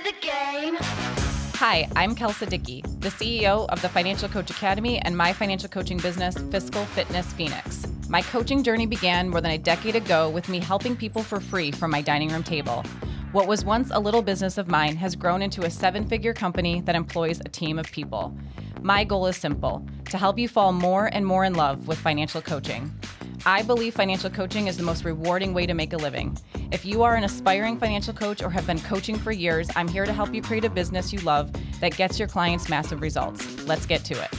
the game. Hi, I'm Michael Dickey, the CEO of the Financial Coach Academy and my financial coaching business, Fiscal Fitness Phoenix. My coaching journey began more than a decade ago with me helping people for free from my dining room table. What was once a little business of mine has grown into a 7-figure company that employs a team of people. My goal is simple, to help you fall more and more in love with financial coaching. I believe financial coaching is the most rewarding way to make a living. If you are an aspiring financial coach or have been coaching for years, I'm here to help you create a business you love that gets your clients massive results. Let's get to it.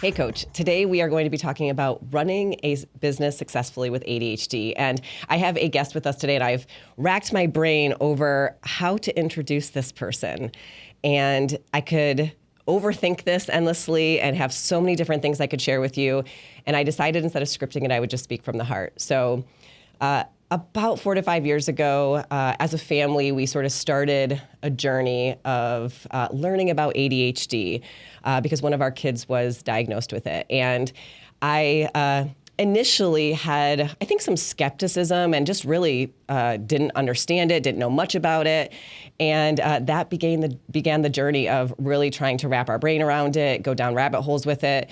Hey Coach, today we are going to be talking about running a business successfully with ADHD. And I have a guest with us today, and I've racked my brain over how to introduce this person. And I could overthink this endlessly and have so many different things I could share with you. And I decided instead of scripting it, I would just speak from the heart. So about 4 to 5 years ago, as a family, we sort of started a journey of learning about ADHD because one of our kids was diagnosed with it. And I initially had, I think, some skepticism and just really didn't understand it, didn't know much about it. And that began the journey of really trying to wrap our brain around it, go down rabbit holes with it,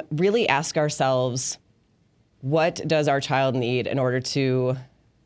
really ask ourselves, what does our child need in order to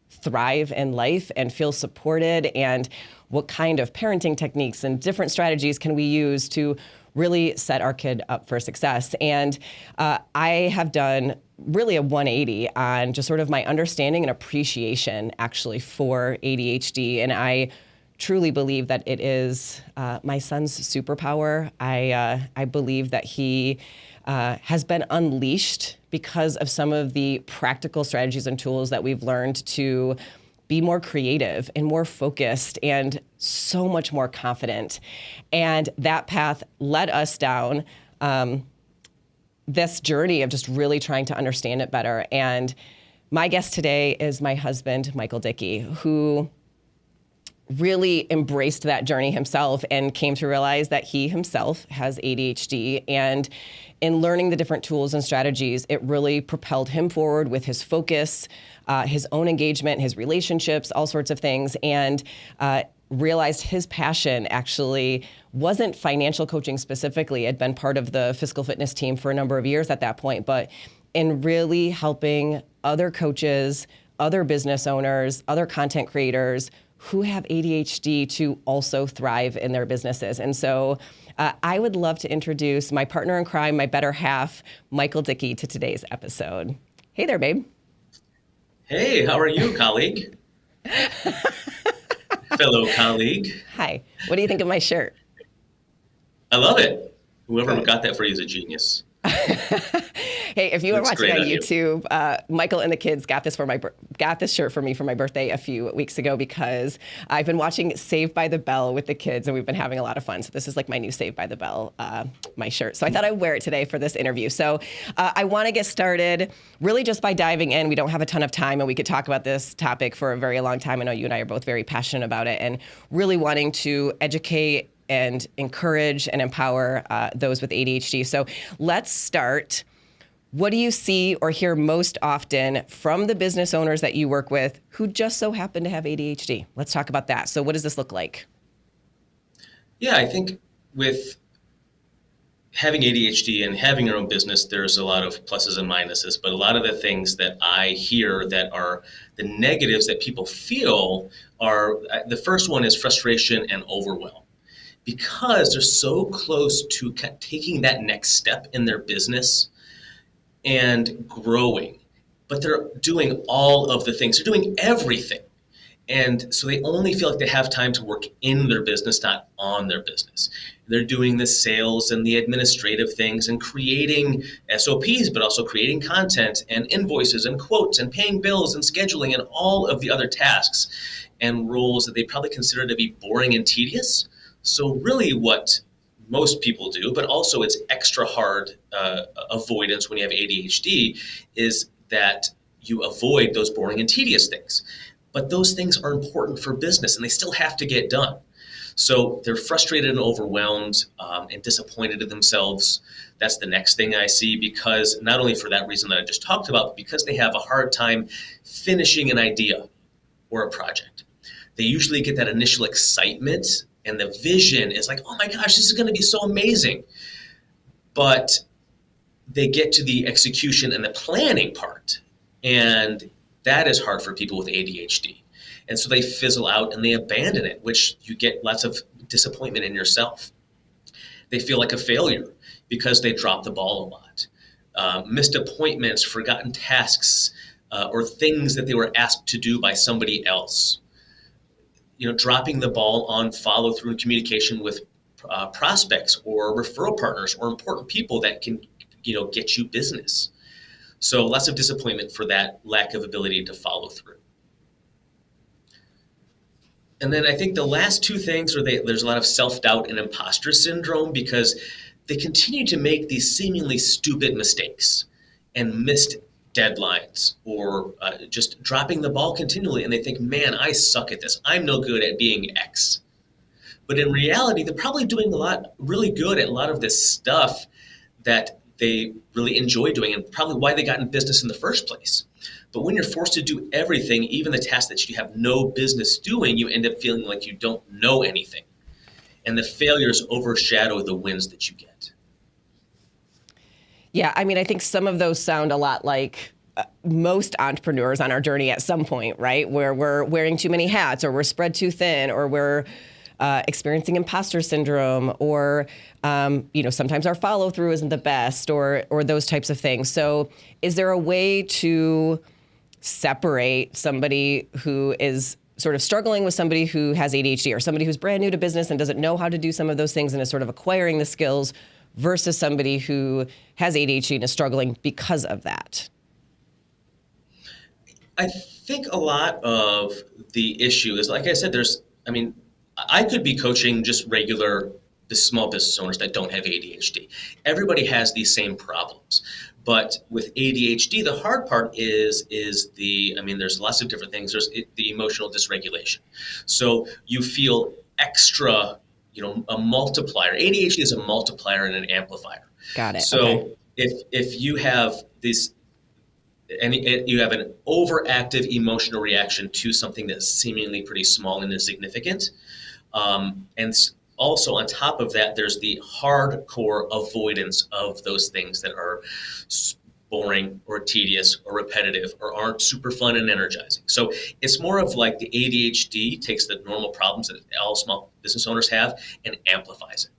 thrive in life and feel supported? And what kind of parenting techniques and different strategies can we use to really set our kid up for success? And I have done really a 180 on just sort of my understanding and appreciation actually for ADHD. And I truly believe that it is my son's superpower. I believe that he has been unleashed because of some of the practical strategies and tools that we've learned to be more creative and more focused and so much more confident. And that path led us down this journey of just really trying to understand it better. And my guest today is my husband, Michael Dickey, who really embraced that journey himself and came to realize that he himself has ADHD. And in learning the different tools and strategies, it really propelled him forward with his focus, his own engagement, his relationships, all sorts of things, and realized his passion actually wasn't financial coaching specifically. I'd been part of the fiscal fitness team for a number of years at that point, but in really helping other coaches, other business owners, other content creators who have ADHD to also thrive in their businesses. And so I would love to introduce my partner in crime, my better half, Michael Dickey, to today's episode. Hey there, babe. Hey, how are you, colleague? Fellow colleague. Hi. What do you think of my shirt? I love it. Whoever Good. got that for you is a genius. Hey, if you were Looks watching great on on you. YouTube, Michael and the kids got this shirt for me for my birthday a few weeks ago because I've been watching Saved by the Bell with the kids and we've been having a lot of fun. So this is like my new Saved by the Bell, my shirt. So I thought I'd wear it today for this interview. So I want to get started really just by diving in. We don't have a ton of time and we could talk about this topic for a very long time. I know you and I are both very passionate about it and really wanting to educate and encourage and empower those with ADHD. So let's start. What do you see or hear most often from the business owners that you work with who just so happen to have ADHD? Let's talk about that. So what does this look like? Yeah, I think with having ADHD and having your own business, there's a lot of pluses and minuses, but a lot of the things that I hear that are the negatives that people feel are, the first one is frustration and overwhelm. Because they're so close to taking that next step in their business and growing, but they're doing all of the things. They're doing everything. And so they only feel like they have time to work in their business, not on their business. They're doing the sales and the administrative things and creating SOPs, but also creating content and invoices and quotes and paying bills and scheduling and all of the other tasks and roles that they probably consider to be boring and tedious. So really what most people do, but also it's extra hard avoidance when you have ADHD, is that you avoid those boring and tedious things. But those things are important for business and they still have to get done. So they're frustrated and overwhelmed and disappointed in themselves. That's the next thing I see, because not only for that reason that I just talked about, but because they have a hard time finishing an idea. or a project. They usually get that initial excitement and the vision is like, oh my gosh, this is going to be so amazing. But they get to the execution and the planning part, and that is hard for people with ADHD. And so they fizzle out and they abandon it, which you get lots of disappointment in yourself. They feel like a failure because they drop the ball a lot. Missed appointments, forgotten tasks, or things that they were asked to do by somebody else. Dropping the ball on follow through and communication with prospects or referral partners or important people that can, get you business. So lots of disappointment for that lack of ability to follow through. And then I think the last two things are there's a lot of self-doubt and imposter syndrome because they continue to make these seemingly stupid mistakes and missed deadlines or just dropping the ball continually. And they think, man, I suck at this. I'm no good at being X. But in reality, they're probably doing really good at a lot of this stuff that they really enjoy doing and probably why they got in business in the first place. But when you're forced to do everything, even the tasks that you have no business doing, you end up feeling like you don't know anything. And the failures overshadow the wins that you get. Yeah, I mean, I think some of those sound a lot like most entrepreneurs on our journey at some point, right? Where we're wearing too many hats or we're spread too thin or we're experiencing imposter syndrome or, sometimes our follow through isn't the best or those types of things. So is there a way to separate somebody who is sort of struggling with somebody who has ADHD or somebody who's brand new to business and doesn't know how to do some of those things and is sort of acquiring the skills versus somebody who has ADHD and is struggling because of that? I think a lot of the issue is, like I said, I could be coaching just regular small business owners that don't have ADHD. Everybody has these same problems. But with ADHD, the hard part is there's lots of different things. There's the emotional dysregulation. So you feel extra, a multiplier. ADHD is a multiplier and an amplifier. Got it. So okay. if you have this, and you have an overactive emotional reaction to something that's seemingly pretty small and insignificant, and also on top of that, there's the hardcore avoidance of those things that are boring or tedious or repetitive or aren't super fun and energizing. So it's more of like the ADHD takes the normal problems that all small business owners have and amplifies it.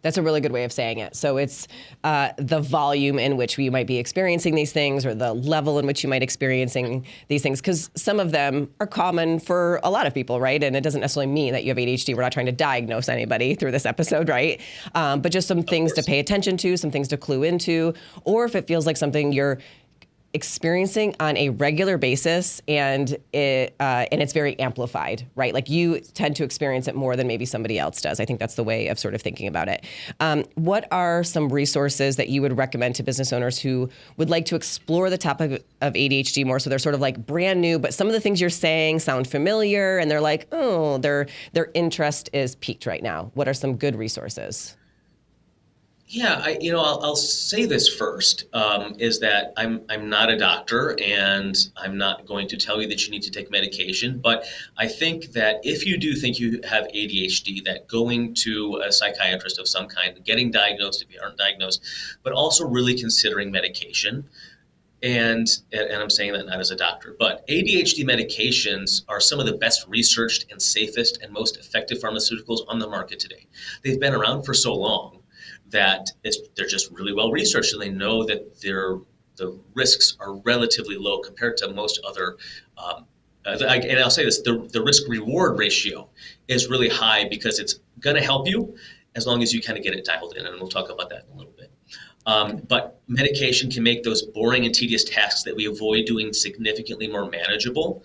That's a really good way of saying it. So it's the volume in which you might be experiencing these things or the level in which you might be experiencing these things, because some of them are common for a lot of people, right? And it doesn't necessarily mean that you have ADHD. We're not trying to diagnose anybody through this episode, right? But just some things to pay attention to, some things to clue into, or if it feels like something you're experiencing on a regular basis and it's very amplified, right? Like you tend to experience it more than maybe somebody else does. I think that's the way of sort of thinking about it. What are some resources that you would recommend to business owners who would like to explore the topic of ADHD more? So they're sort of like brand new, but some of the things you're saying sound familiar and they're like, oh, their interest is piqued right now. What are some good resources? Yeah, I'll say this first, is that I'm not a doctor and I'm not going to tell you that you need to take medication, but I think that if you do think you have ADHD, that going to a psychiatrist of some kind, getting diagnosed if you aren't diagnosed, but also really considering medication. And I'm saying that not as a doctor, but ADHD medications are some of the best researched and safest and most effective pharmaceuticals on the market today. They've been around for so long that they're just really well researched, and they know that the risks are relatively low compared to most other. And I'll say this: the risk-reward ratio is really high because it's going to help you as long as you kind of get it dialed in, and we'll talk about that in a little bit. But medication can make those boring and tedious tasks that we avoid doing significantly more manageable.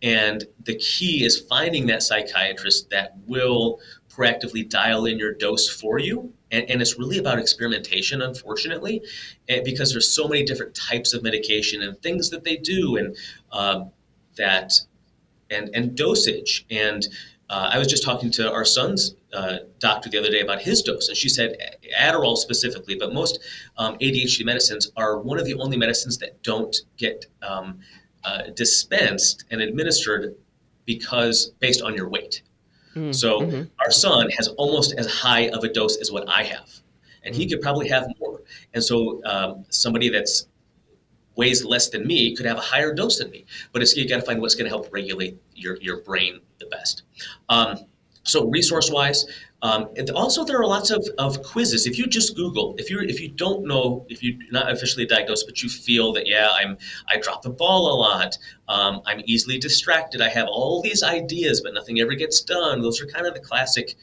And the key is finding that psychiatrist that will proactively dial in your dose for you. And it's really about experimentation, unfortunately, because there's so many different types of medication and things that they do and dosage. And I was just talking to our son's doctor the other day about his dose, and she said Adderall specifically, but most ADHD medicines are one of the only medicines that don't get dispensed and administered because based on your weight. So our son has almost as high of a dose as what I have, and he could probably have more. And so somebody that's weighs less than me could have a higher dose than me. But it's you got to find what's going to help regulate your brain the best. So resource-wise, and also there are lots of quizzes. If you just Google, if you don't know, if you're not officially diagnosed, but you feel that I drop the ball a lot, I'm easily distracted, I have all these ideas, but nothing ever gets done. Those are kind of the classic,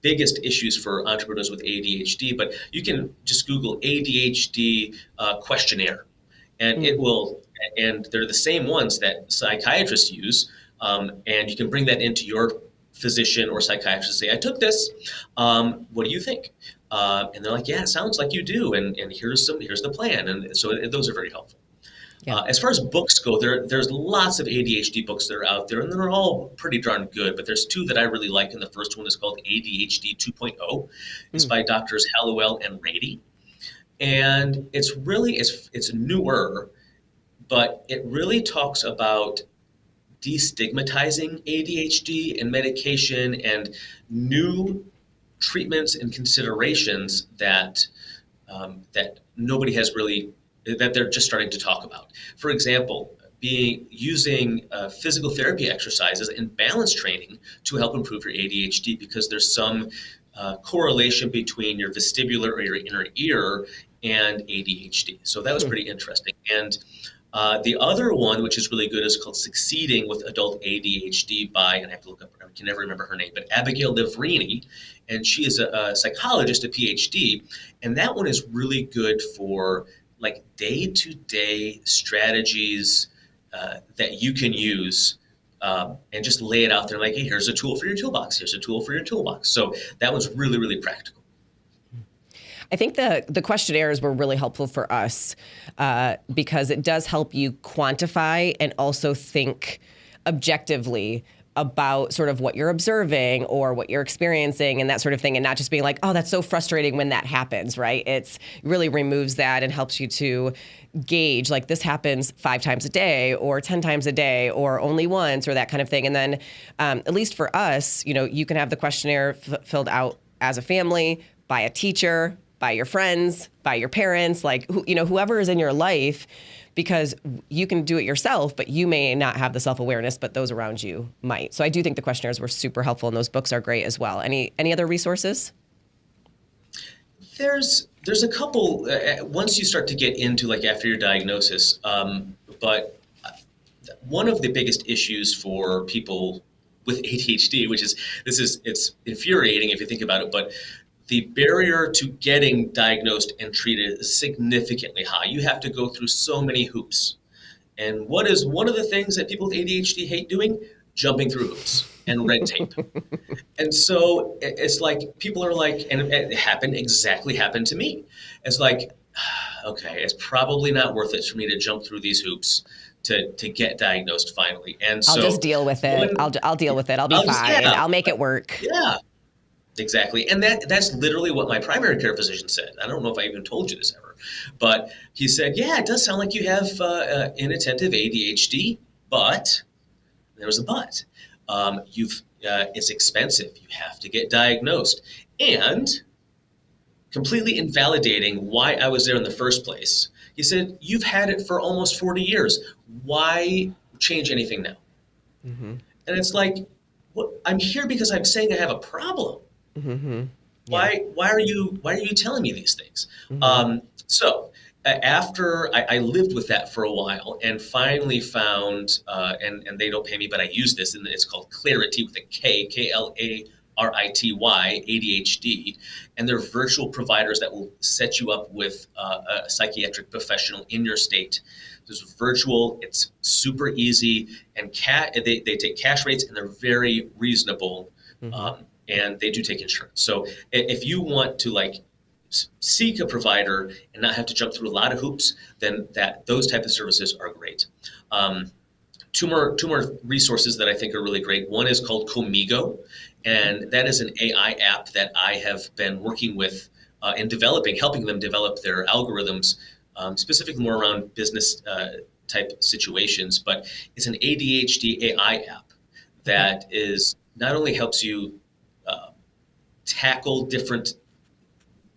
biggest issues for entrepreneurs with ADHD, but you can just Google ADHD questionnaire, and and they're the same ones that psychiatrists use, and you can bring that into your physician or psychiatrist and say, I took this, what do you think? And they're like, yeah, it sounds like you do, and here's the plan, and so those are very helpful. Yeah. As far as books go, there's lots of ADHD books that are out there, and they're all pretty darn good. But there's two that I really like, and the first one is called ADHD 2.0. It's by Doctors Hallowell and Rady, and it's newer, but it really talks about destigmatizing ADHD and medication and new treatments and considerations that nobody has really, that they're just starting to talk about. For example, using physical therapy exercises and balance training to help improve your ADHD, because there's some correlation between your vestibular or your inner ear and ADHD. So that was pretty interesting. And the other one, which is really good, is called Succeeding with Adult ADHD by, and I have to look up, I can never remember her name, but Abigail Livrini, and she is a psychologist, a PhD, and that one is really good for like day-to-day strategies that you can use, and just lay it out there like, hey, here's a tool for your toolbox, here's a tool for your toolbox. So that was really, really practical. I think the questionnaires were really helpful for us because it does help you quantify and also think objectively about sort of what you're observing or what you're experiencing and that sort of thing, and not just being like, oh, that's so frustrating when that happens, right? It really removes that and helps you to gauge, like, this happens 5 times a day or 10 times a day or only once or that kind of thing. And then at least for us, you can have the questionnaire filled out as a family, by a teacher, by your friends, by your parents, like, whoever is in your life, because you can do it yourself, but you may not have the self-awareness, but those around you might. So I do think the questionnaires were super helpful, and those books are great as well. Any other resources? There's a couple, once you start to get into, like, after your diagnosis, but one of the biggest issues for people with ADHD, it's infuriating if you think about it, but the barrier to getting diagnosed and treated is significantly high. You have to go through so many hoops. And what is one of the things that people with ADHD hate doing? Jumping through hoops and red tape. And so it's like, people are like, and it happened to me. It's like, okay, it's probably not worth it for me to jump through these hoops to get diagnosed finally. And so I'll just deal with it. I'll deal with it. I'll be fine. I'll make it work. Yeah. Exactly. And that's literally what my primary care physician said. I don't know if I even told you this ever, but he said, yeah, it does sound like you have inattentive ADHD, but there was a but. It's expensive. You have to get diagnosed. And completely invalidating why I was there in the first place, he said, you've had it for almost 40 years. Why change anything now? Mm-hmm. And it's like, I'm here because I'm saying I have a problem. Mm-hmm. Yeah. Why are you telling me these things? Mm-hmm. So after I lived with that for a while and finally found, and they don't pay me, but I use this, and it's called Clarity with a K, KLARITY, ADHD, and they're virtual providers that will set you up with a psychiatric professional in your state. It's virtual, it's super easy, and they take cash rates, and they're very reasonable. Mm-hmm. And they do take insurance. So if you want to seek a provider and not have to jump through a lot of hoops, then those type of services are great. Two more resources that I think are really great. One is called Comigo, and that is an AI app that I have been working with and helping them develop their algorithms, specifically more around business type situations, but it's an ADHD AI app that is not only helps you tackle different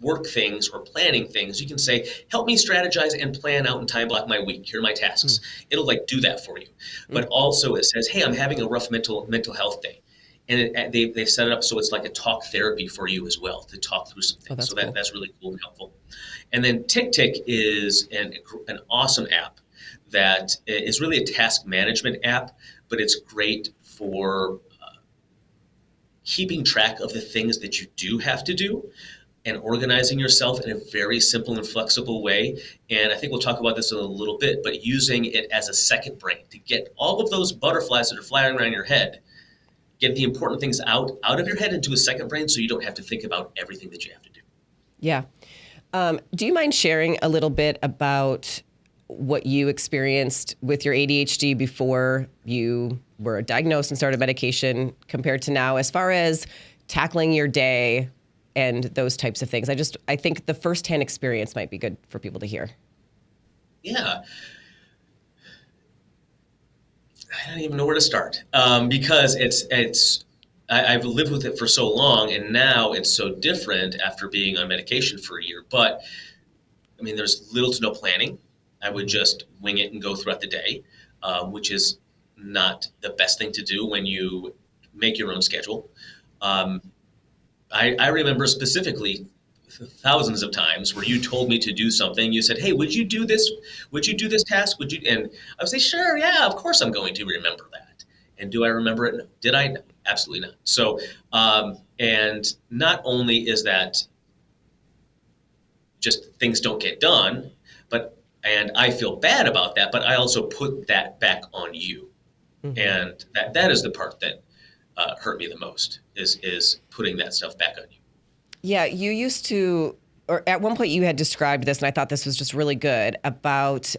work things or planning things. You can say, help me strategize and plan out and time block my week. Here are my tasks. It'll like do that for you. But also it says, hey, I'm having a rough mental health day. And they've set it up so it's like a talk therapy for you as well to talk through some things. Cool. That's really cool and helpful. And then TickTick is an awesome app that is really a task management app, but it's great for keeping track of the things that you do have to do and organizing yourself in a very simple and flexible way. And I think we'll talk about this in a little bit, but using it as a second brain to get all of those butterflies that are flying around your head, get the important things out of your head into a second brain so you don't have to think about everything that you have to do. Yeah. Do you mind sharing a little bit about what you experienced with your ADHD before you were diagnosed and started medication compared to now, as far as tackling your day and those types of things? I think the firsthand experience might be good for people to hear. Yeah. I don't even know where to start because I've lived with it for so long, and now it's so different after being on medication for a year. But I mean, there's little to no planning. I would just wing it and go throughout the day, which is not the best thing to do when you make your own schedule. I remember specifically thousands of times where you told me to do something. You said, hey, would you do this? Would you do this task? Would you? And I would say, sure, yeah, of course I'm going to remember that. And do I remember it? No. Did I? No, absolutely not. So, and not only is that just things don't get done, and I feel bad about that, but I also put that back on you. Mm-hmm. And that is the part that hurt me the most is putting that stuff back on you. Yeah, you used to, or at one point you had described this, and I thought this was just really good, about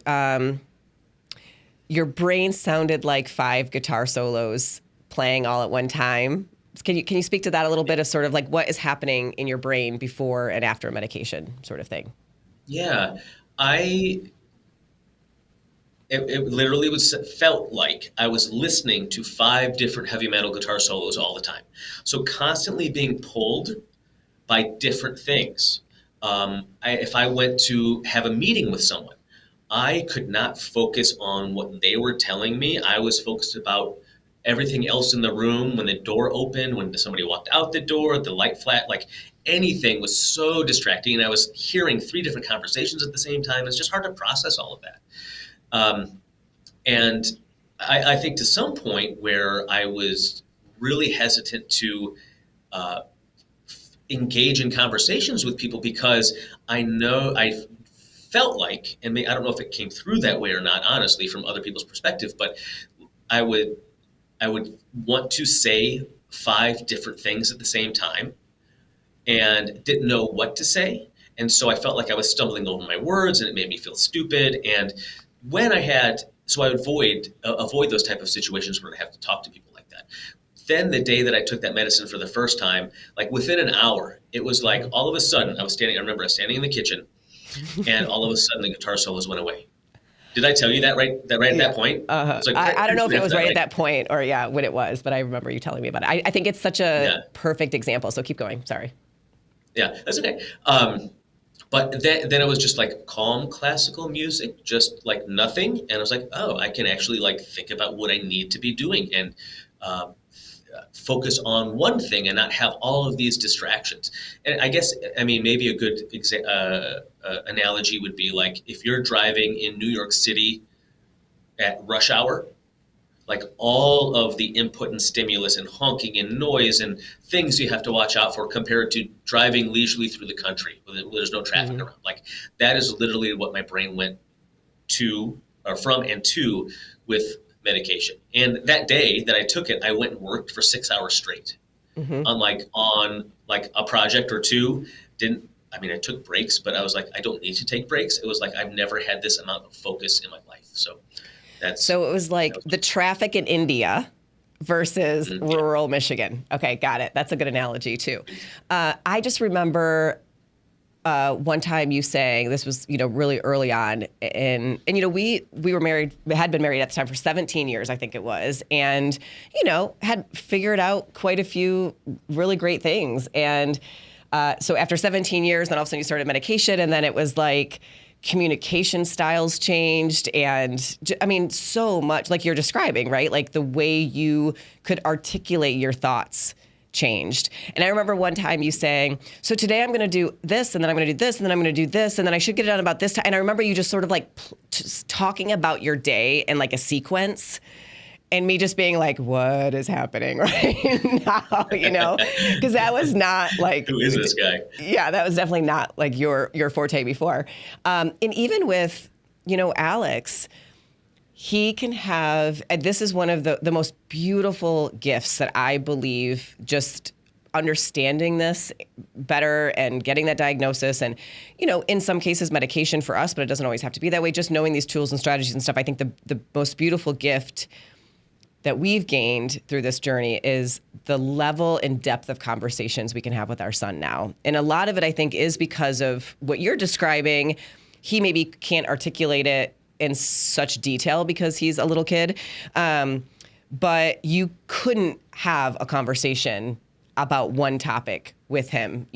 your brain sounded like 5 guitar solos playing all at one time. Can you speak to that a little bit, of sort of like what is happening in your brain before and after a medication sort of thing? Yeah, it literally felt like I was listening to 5 different heavy metal guitar solos all the time. So constantly being pulled by different things. If I went to have a meeting with someone, I could not focus on what they were telling me. I was focused about everything else in the room. When the door opened, when somebody walked out the door, the light flat, like anything was so distracting. And I was hearing 3 different conversations at the same time. It's just hard to process all of that. And I think to some point where I was really hesitant to engage in conversations with people, because I felt like, and I don't know if it came through that way or not, honestly, from other people's perspective, but I would want to say 5 different things at the same time and didn't know what to say. And so I felt like I was stumbling over my words, and it made me feel stupid. And when I would avoid those type of situations where I have to talk to people like that. Then the day that I took that medicine for the first time, like within an hour, it was like all of a sudden I remember I was standing in the kitchen, and all of a sudden the guitar solos went away. Did I tell you that right at that point? Uh-huh. Like, I don't know if it was right at that point or when it was, but I remember you telling me about it. I think it's such a perfect example. So keep going. Sorry. Yeah, that's okay. But then it was just like calm classical music, just like nothing. And I was like, oh, I can actually like think about what I need to be doing and focus on one thing and not have all of these distractions. And I guess, maybe a good analogy would be like if you're driving in New York City at rush hour, like all of the input and stimulus and honking and noise and things you have to watch out for compared to driving leisurely through the country where there's no traffic around. Like that is literally what my brain went to or from and to with medication. And that day that I took it, I went and worked for 6 hours straight. On a project or two. I took breaks, but I was like, I don't need to take breaks. It was like I've never had this amount of focus in my life. So it was like the traffic in India versus rural Michigan. Okay, got it. That's a good analogy too. I just remember one time you saying, this was, really early on, and we were married, had been married at the time for 17 years, I think it was, and had figured out quite a few really great things. And so after 17 years, then all of a sudden you started medication, and then it was like communication styles changed, and so much like you're describing, right? Like the way you could articulate your thoughts changed. And I remember one time you saying, so today I'm going to do this, and then I'm going to do this, and then I'm going to do this, and then I should get it done about this time. And I remember you just sort of like just talking about your day in like a sequence, and me just being like, what is happening right now? Because that was not like, who is this guy? Yeah, that was definitely not like your forte before. And even with, Alex, he can have, and this is one of the most beautiful gifts that I believe, just understanding this better and getting that diagnosis, and, in some cases medication for us, but it doesn't always have to be that way. Just knowing these tools and strategies and stuff. I think the most beautiful gift that we've gained through this journey is the level and depth of conversations we can have with our son now. And a lot of it, I think, is because of what you're describing. He maybe can't articulate it in such detail because he's a little kid. But you couldn't have a conversation about one topic with him,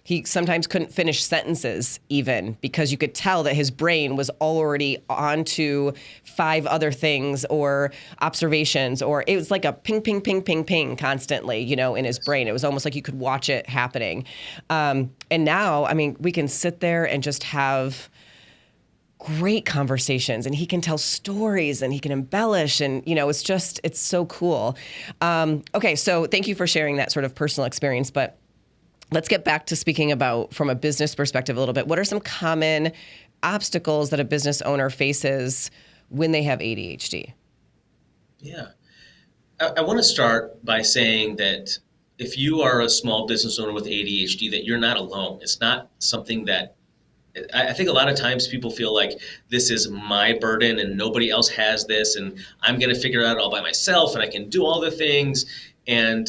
he sometimes couldn't finish sentences even because you could tell that his brain was already onto 5 other things or observations, or it was like a ping, ping, ping, ping, ping constantly, in his brain. It was almost like you could watch it happening. And now, we can sit there and just have great conversations, and he can tell stories and he can embellish, and it's so cool. Okay, so thank you for sharing that sort of personal experience, but let's get back to speaking about from a business perspective a little bit. What are some common obstacles that a business owner faces when they have ADHD? Yeah. I want to start by saying that if you are a small business owner with ADHD, that you're not alone. It's not something that I think a lot of times people feel like this is my burden and nobody else has this, and I'm going to figure it out all by myself, and I can do all the things. And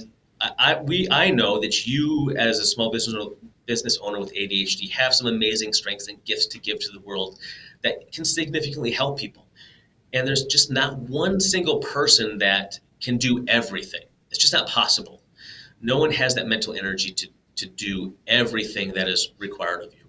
I know that you, as a small business owner with ADHD, have some amazing strengths and gifts to give to the world that can significantly help people. And there's just not one single person that can do everything. It's just not possible. No one has that mental energy to do everything that is required of you.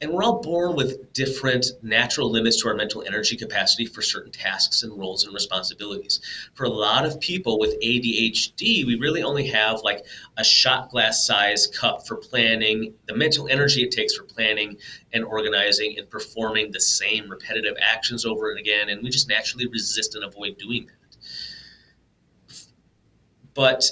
And we're all born with different natural limits to our mental energy capacity for certain tasks and roles and responsibilities. For a lot of people with ADHD, we really only have like a shot glass size cup for planning, the mental energy it takes for planning and organizing and performing the same repetitive actions over and again. And we just naturally resist and avoid doing that. But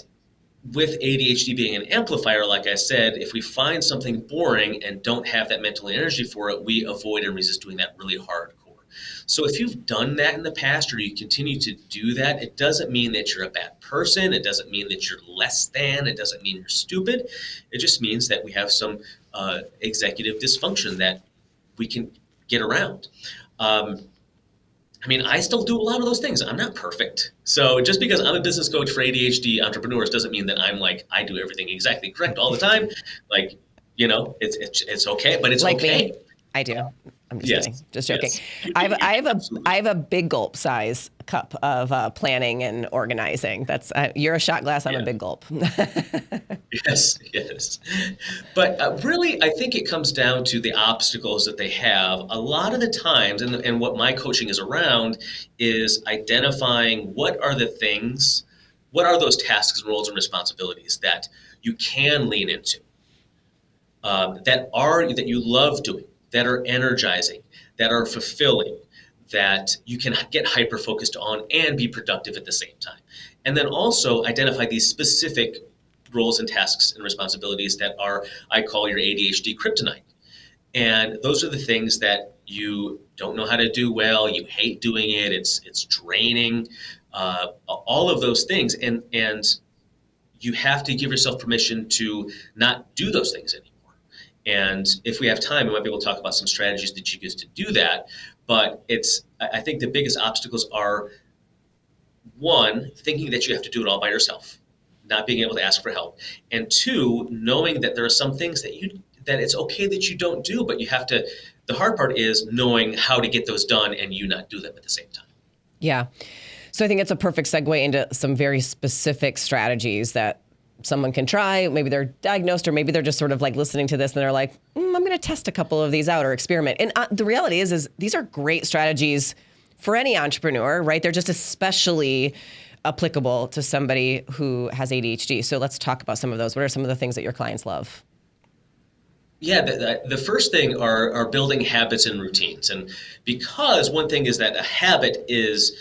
with ADHD being an amplifier, like I said, if we find something boring and don't have that mental energy for it, we avoid and resist doing that really hardcore. So if you've done that in the past or you continue to do that, it doesn't mean that you're a bad person. It doesn't mean that you're less than. It doesn't mean you're stupid. It just means that we have some executive dysfunction that we can get around. I still do a lot of those things. I'm not perfect. So just because I'm a business coach for ADHD entrepreneurs doesn't mean that I'm like, I do everything exactly correct all the time. Like, it's okay, but it's like okay. Me, I do. I'm just kidding. Just joking. Yes. I have a big gulp size cup of planning and organizing. That's you're a shot glass. I'm a big gulp. Yes. But really, I think it comes down to the obstacles that they have. A lot of the times, and what my coaching is around, is identifying what are those tasks and roles and responsibilities that you can lean into, that you love doing, that are energizing, that are fulfilling, that you can get hyper-focused on and be productive at the same time. And then also identify these specific roles and tasks and responsibilities that I call your ADHD kryptonite. And those are the things that you don't know how to do well, you hate doing it, it's draining, all of those things. And you have to give yourself permission to not do those things anymore. And if we have time, we might be able to talk about some strategies that you use to do that. But I think the biggest obstacles are, one, thinking that you have to do it all by yourself, not being able to ask for help. And two, knowing that there are some things that that it's okay that you don't do, but you have to, the hard part is knowing how to get those done and you not do them at the same time. Yeah. So I think it's a perfect segue into some very specific strategies that someone can try. Maybe they're diagnosed, or maybe they're just sort of like listening to this and they're like, I'm going to test a couple of these out or experiment. And the reality is these are great strategies for any entrepreneur, right? They're just especially applicable to somebody who has ADHD. So let's talk about some of those. What are some of the things that your clients love? Yeah, the first thing are building habits and routines. And because one thing is that a habit is,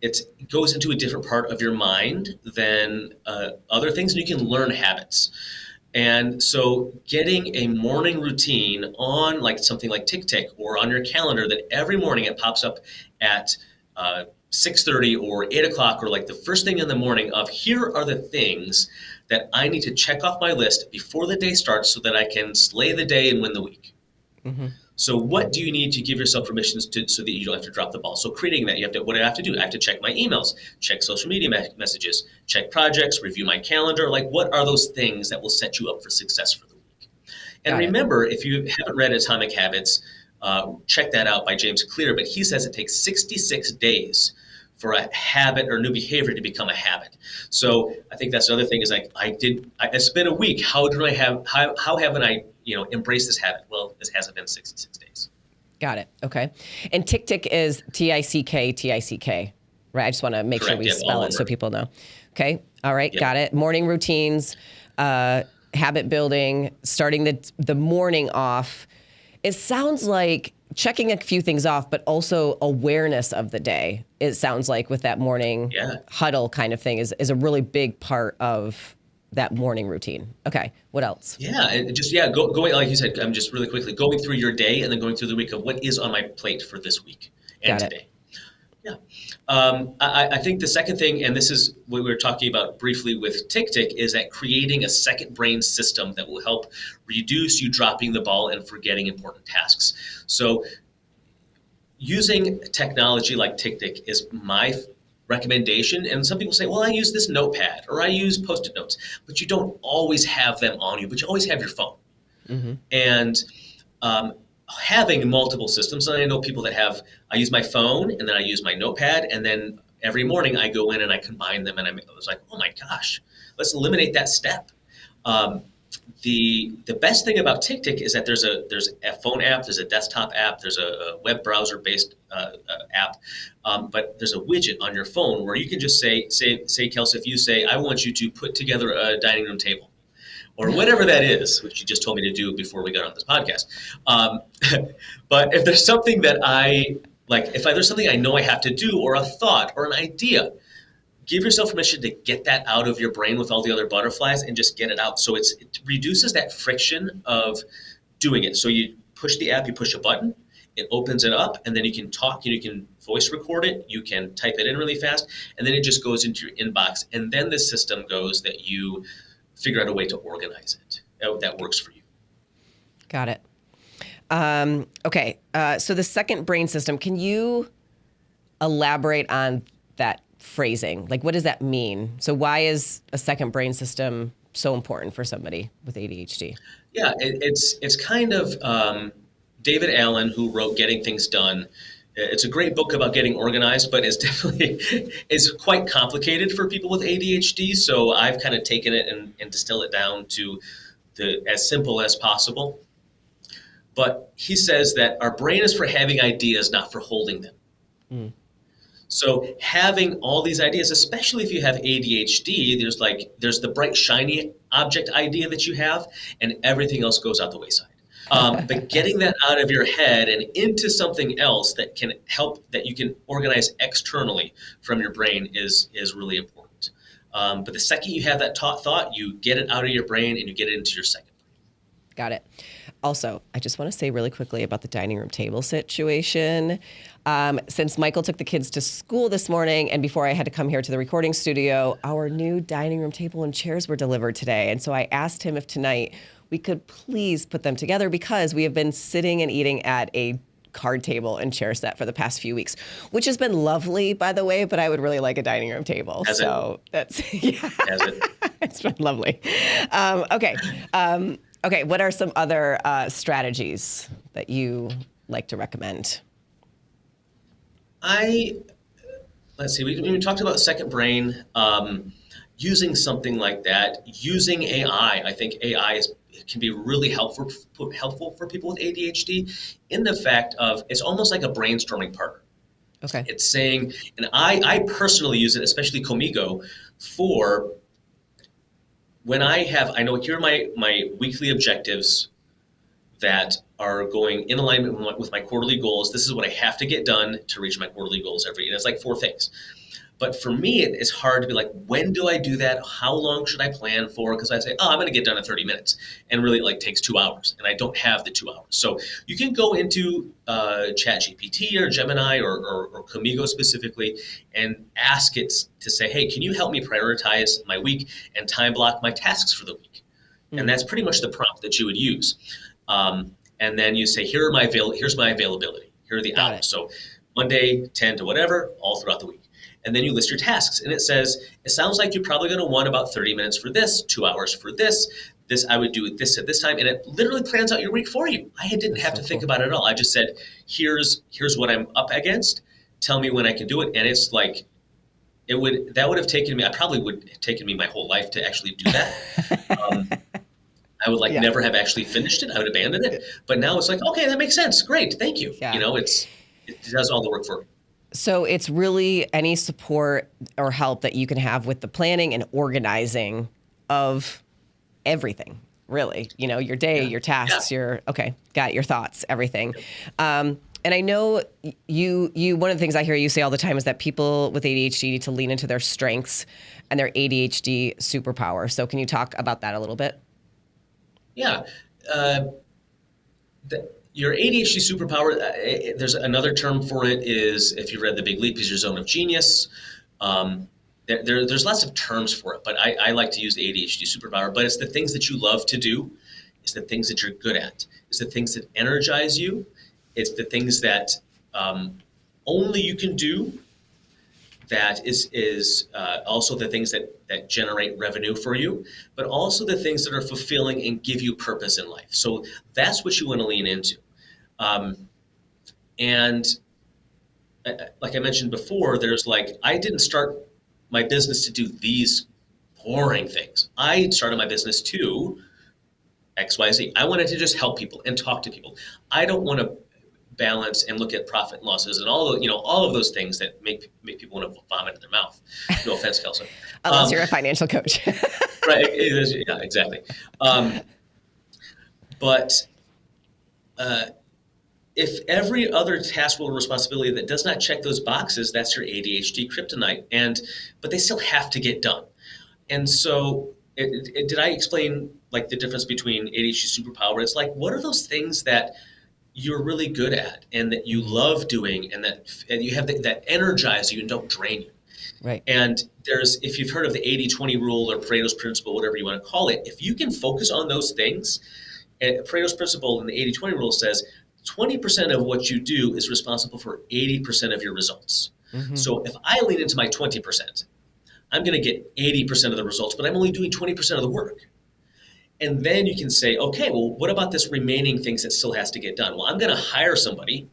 it goes into a different part of your mind than other things, and you can learn habits. And so getting a morning routine on like something like TickTick or on your calendar that every morning it pops up at 6:30 or 8 o'clock, or like the first thing in the morning of, here are the things that I need to check off my list before the day starts so that I can slay the day and win the week. Mm-hmm. So what do you need to give yourself permissions to, so that you don't have to drop the ball? So creating that, what do I have to do? I have to check my emails, check social media messages, check projects, review my calendar. Like, what are those things that will set you up for success for the week? And remember, if you haven't read Atomic Habits, check that out by James Clear. But he says it takes 66 days for a habit or new behavior to become a habit. So I think that's the other thing is like, it's been a week. How haven't I embraced this habit? Well, this hasn't been 66 days. Got it. Okay. And TickTick is TICK, right? I just want to make sure we spell it so people know. Okay. All right. Yep. Got it. Morning routines, habit building, starting the morning off. It sounds like checking a few things off, but also awareness of the day. It sounds like with that morning huddle kind of thing is a really big part of that morning routine. Okay, what else? Yeah, and just going like you said, I'm just really quickly going through your day and then going through the week of what is on my plate for this week and today. Yeah. I think the second thing, and this is what we were talking about briefly with TickTick, is that creating a second brain system that will help reduce you dropping the ball and forgetting important tasks. So using technology like TickTick is my recommendation. And some people say, well, I use this notepad or I use Post-it notes, but you don't always have them on you, but you always have your phone. Mm-hmm. And having multiple systems, and I know people that I use my phone and then I use my notepad, and then every morning I go in and I combine them, and I was like, oh my gosh, let's eliminate that step. The best thing about TickTick is that there's a phone app, there's a desktop app, there's a web browser based app, but there's a widget on your phone where you can just say Kelsey, if you say, I want you to put together a dining room table, or whatever that is, which you just told me to do before we got on this podcast. But if there's something that there's something I know I have to do, or a thought or an idea, give yourself permission to get that out of your brain with all the other butterflies and just get it out. So it reduces that friction of doing it. So you push the app, you push a button, it opens it up, and then you can talk, and you can voice record it, you can type it in really fast, and then it just goes into your inbox. And then the system goes that you figure out a way to organize it that works for you. Got it. Okay. So the second brain system, can you elaborate on that phrasing? Like, what does that mean? So why is a second brain system so important for somebody with ADHD? Yeah, it's kind of David Allen, who wrote Getting Things Done. It's a great book about getting organized, but it's quite complicated for people with ADHD. So I've kind of taken it and distilled it down to as simple as possible. But he says that our brain is for having ideas, not for holding them. Mm. So having all these ideas, especially if you have ADHD, there's the bright, shiny object idea that you have, and everything else goes out the wayside. But getting that out of your head and into something else that can help, that you can organize externally from your brain is really important. But the second you have that thought, you get it out of your brain and you get it into your second brain. Got it. Also, I just want to say really quickly about the dining room table situation. Since Michael took the kids to school this morning and before I had to come here to the recording studio, our new dining room table and chairs were delivered today. And so I asked him if tonight we could please put them together, because we have been sitting and eating at a card table and chair set for the past few weeks, which has been lovely, by the way, but I would really like a dining room table. That's, yeah, it's been lovely. Okay. Okay, what are some other strategies that you like to recommend? Let's see, we talked about second brain, using something like that, using AI. I think can be really helpful for people with ADHD in the fact of it's almost like a brainstorming partner. Okay. It's saying, and I personally use it, especially Comigo, for when I know here are my weekly objectives that are going in alignment with my quarterly goals. This is what I have to get done to reach my quarterly goals and it's like 4 things. But for me, it's hard to be like, when do I do that? How long should I plan for? Because I say, oh, I'm going to get done in 30 minutes. And really, it takes 2 hours. And I don't have the 2 hours. So you can go into ChatGPT or Gemini or Comigo specifically and ask it to say, hey, can you help me prioritize my week and time block my tasks for the week? And that's pretty much the prompt that you would use. And then you say, here's my availability. Here are the hours. So Monday, 10 to whatever, all throughout the week. And then you list your tasks. And it says, it sounds like you're probably going to want about 30 minutes for this, 2 hours for this. This I would do this at this time. And it literally plans out your week for you. I didn't have to think about it at all. I just said, here's what I'm up against. Tell me when I can do it. And it's like, that would have taken me, I probably would have taken me my whole life to actually do that. I would never have actually finished it. I would abandon it. But now it's like, okay, that makes sense. Great. Thank you. Yeah. It does all the work for me. So it's really any support or help that you can have with the planning and organizing of everything, really. Your day, your tasks, got your thoughts, everything. And I know you, one of the things I hear you say all the time is that people with ADHD need to lean into their strengths and their ADHD superpower. So can you talk about that a little bit? Yeah. Your ADHD superpower, there's another term for it is, if you read The Big Leap, is your zone of genius. There's lots of terms for it, but I like to use the ADHD superpower. But it's the things that you love to do. It's the things that you're good at. It's the things that energize you. It's the things that only you can do. That is also the things that generate revenue for you, but also the things that are fulfilling and give you purpose in life. So that's what you want to lean into. And like I mentioned before, I didn't start my business to do these boring things. I started my business to XYZ. I wanted to just help people and talk to people. I don't want to balance and look at profit and losses and all of those things that make people want to vomit in their mouth. No offense, Kelsey. Unless you're a financial coach. Right. Yeah, exactly. But if every other task or responsibility that does not check those boxes, that's your ADHD kryptonite. But they still have to get done. And so did I explain the difference between ADHD superpower? It's like, what are those things that you're really good at and that you love doing and you have that energize you and don't drain you. Right. And if you've heard of the 80-20 rule or Pareto's principle, whatever you want to call it, if you can focus on those things, and Pareto's principle and the 80-20 rule says 20% of what you do is responsible for 80% of your results. Mm-hmm. So if I lean into my 20%, I'm going to get 80% of the results, but I'm only doing 20% of the work. And then you can say, okay, well, what about this remaining things that still has to get done? Well, I'm going to hire somebody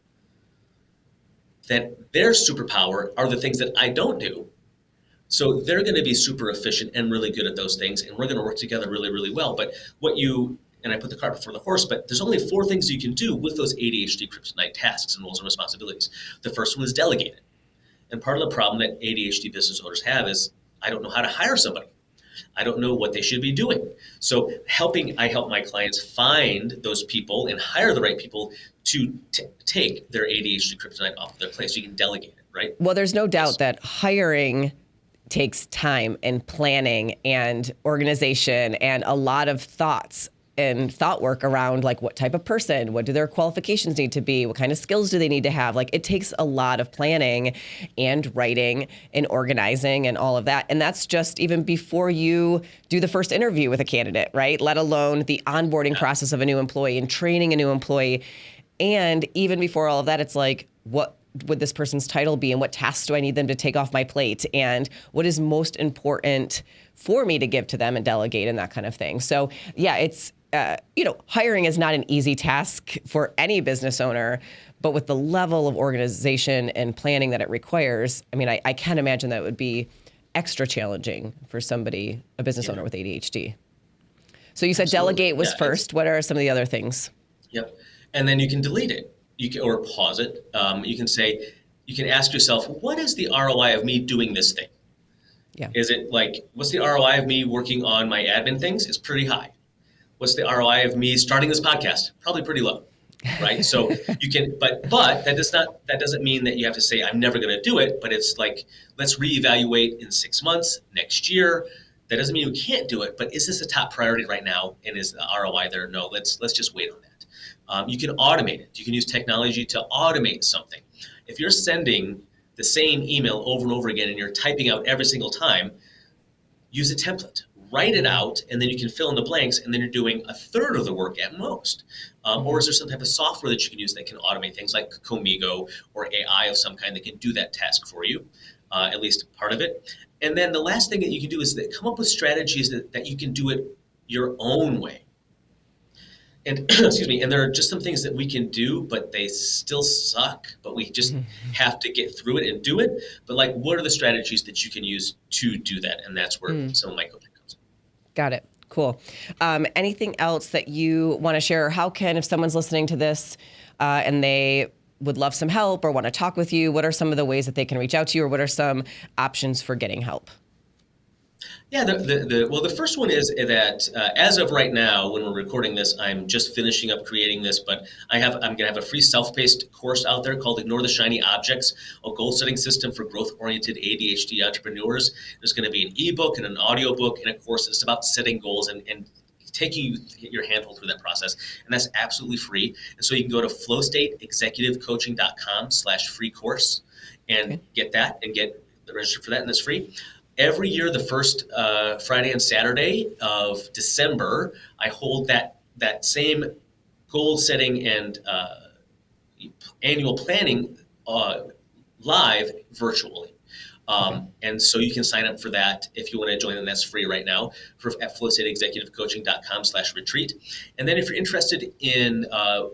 that their superpower are the things that I don't do. So they're going to be super efficient and really good at those things. And we're going to work together really, really well. But and I put the cart before the horse, but there's only 4 things you can do with those ADHD kryptonite tasks and roles and responsibilities. The first one is delegate it. And part of the problem that ADHD business owners have is I don't know how to hire somebody. I don't know what they should be doing. So I help my clients find those people and hire the right people to take their ADHD kryptonite off of their plate so you can delegate it, right? Well, there's no doubt that hiring takes time and planning and organization and a lot of thoughts and thought work around what type of person, what do their qualifications need to be, what kind of skills do they need to have. It takes a lot of planning and writing and organizing and all of that. And that's just even before you do the first interview with a candidate, right? Let alone the onboarding process of a new employee and training a new employee. And even before all of that, it's what would this person's title be and what tasks do I need them to take off my plate and what is most important for me to give to them and delegate and that kind of thing. So yeah, hiring is not an easy task for any business owner, but with the level of organization and planning that it requires, I mean, I can imagine that would be extra challenging for somebody, a business owner with ADHD. So you said Absolutely. delegate was first. What are some of the other things? Yep. And then you can delete it. Or pause it. You can ask yourself, what is the ROI of me doing this thing? Yeah. Is it like, what's the ROI of me working on my admin things? It's pretty high. What's the ROI of me starting this podcast? Probably pretty low, right? So you can, but that doesn't mean that you have to say, I'm never going to do it, but it's like, let's reevaluate in 6 months, next year. That doesn't mean you can't do it, but is this a top priority right now? And is the ROI there? No, let's just wait on that. You can automate it. You can use technology to automate something. If you're sending the same email over and over again and you're typing out every single time, use a template. Write it out, and then you can fill in the blanks, and then you're doing a third of the work at most. Or is there some type of software that you can use that can automate things like Comigo or AI of some kind that can do that task for you, at least part of it? And then the last thing that you can do is that come up with strategies that you can do it your own way. And excuse me, and there are just some things that we can do, but they still suck, but we just have to get through it and do it. But like, what are the strategies that you can use to do that? And that's where some of my coaching comes in. Got it. Cool. Anything else that you want to share? How can, if someone's listening to this and they would love some help or want to talk with you, what are some of the ways that they can reach out to you, or what are some options for getting help? Yeah, the first one is that as of right now, when we're recording this, I'm just finishing up creating this, but I'm going to have a free self-paced course out there called Ignore the Shiny Objects, a goal-setting system for growth-oriented ADHD entrepreneurs. There's going to be an ebook and an audiobook and a course that's about setting goals and taking your handhold through that process. And that's absolutely free. And so you can go to flowstateexecutivecoaching.com/free course and get that and get registered for that, and that's free. Every year, the first Friday and Saturday of December, I hold that same goal setting and annual planning live virtually. And so you can sign up for that if you want to join, and that's free right now at flowstateexecutivecoaching.com/retreat. And then if you're interested in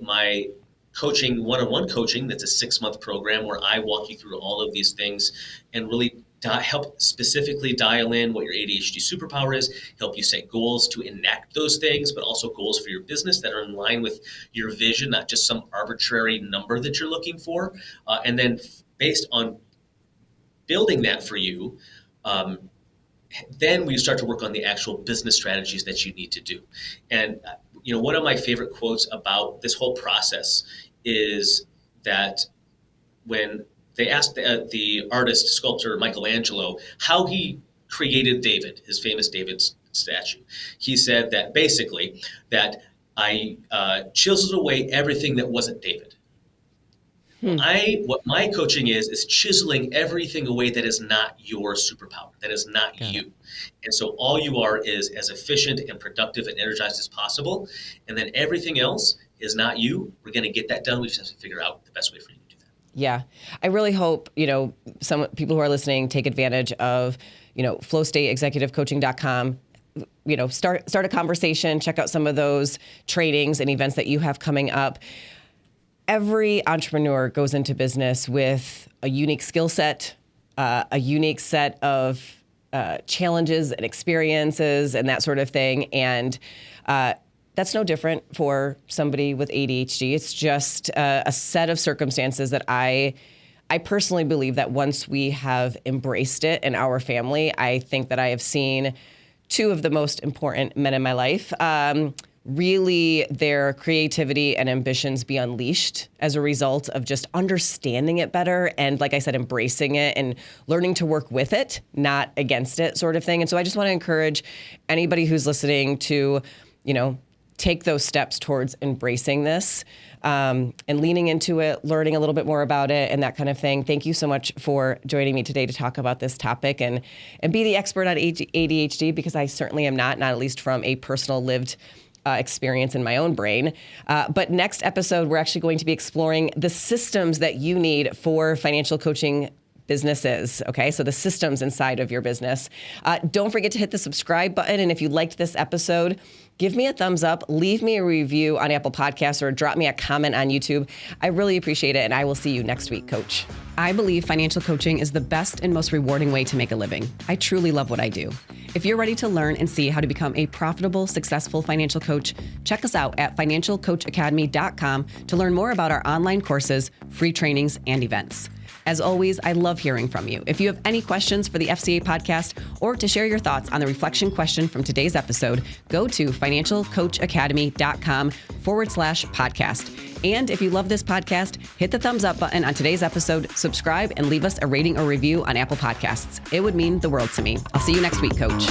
my coaching, one-on-one coaching, that's a 6-month program where I walk you through all of these things and really help specifically dial in what your ADHD superpower is, help you set goals to enact those things, but also goals for your business that are in line with your vision, not just some arbitrary number that you're looking for. And then based on building that for you, then we start to work on the actual business strategies that you need to do. And one of my favorite quotes about this whole process is that when they asked the artist, sculptor Michelangelo, how he created David, his famous David statue. He said that basically that I chiseled away everything that wasn't David. What my coaching is chiseling everything away that is not your superpower, that is not you. And so all you are is as efficient and productive and energized as possible. And then everything else is not you. We're going to get that done. We just have to figure out the best way for you to do that. Yeah. I really hope, some people who are listening take advantage of, flowstateexecutivecoaching.com. Start a conversation, check out some of those trainings and events that you have coming up. Every entrepreneur goes into business with a unique skill set, a unique set of challenges and experiences and that sort of thing. And that's no different for somebody with ADHD. It's just a set of circumstances that I personally believe that once we have embraced it in our family, I think that I have seen two of the most important men in my life really their creativity and ambitions be unleashed as a result of just understanding it better and, like I said, embracing it and learning to work with it, not against it, sort of thing. And so I just want to encourage anybody who's listening to, take those steps towards embracing this and leaning into it, learning a little bit more about it and that kind of thing. Thank you so much for joining me today to talk about this topic and be the expert on ADHD, because I certainly am not at least from a personal lived experience in my own brain. But next episode, we're actually going to be exploring the systems that you need for financial coaching businesses. Okay, so the systems inside of your business. Don't forget to hit the subscribe button. And if you liked this episode, give me a thumbs up, leave me a review on Apple Podcasts, or drop me a comment on YouTube. I really appreciate it, and I will see you next week, Coach. I believe financial coaching is the best and most rewarding way to make a living. I truly love what I do. If you're ready to learn and see how to become a profitable, successful financial coach, check us out at financialcoachacademy.com to learn more about our online courses, free trainings, and events. As always, I love hearing from you. If you have any questions for the FCA podcast or to share your thoughts on the reflection question from today's episode, go to financialcoachacademy.com/podcast. And if you love this podcast, hit the thumbs up button on today's episode, subscribe, and leave us a rating or review on Apple Podcasts. It would mean the world to me. I'll see you next week, Coach.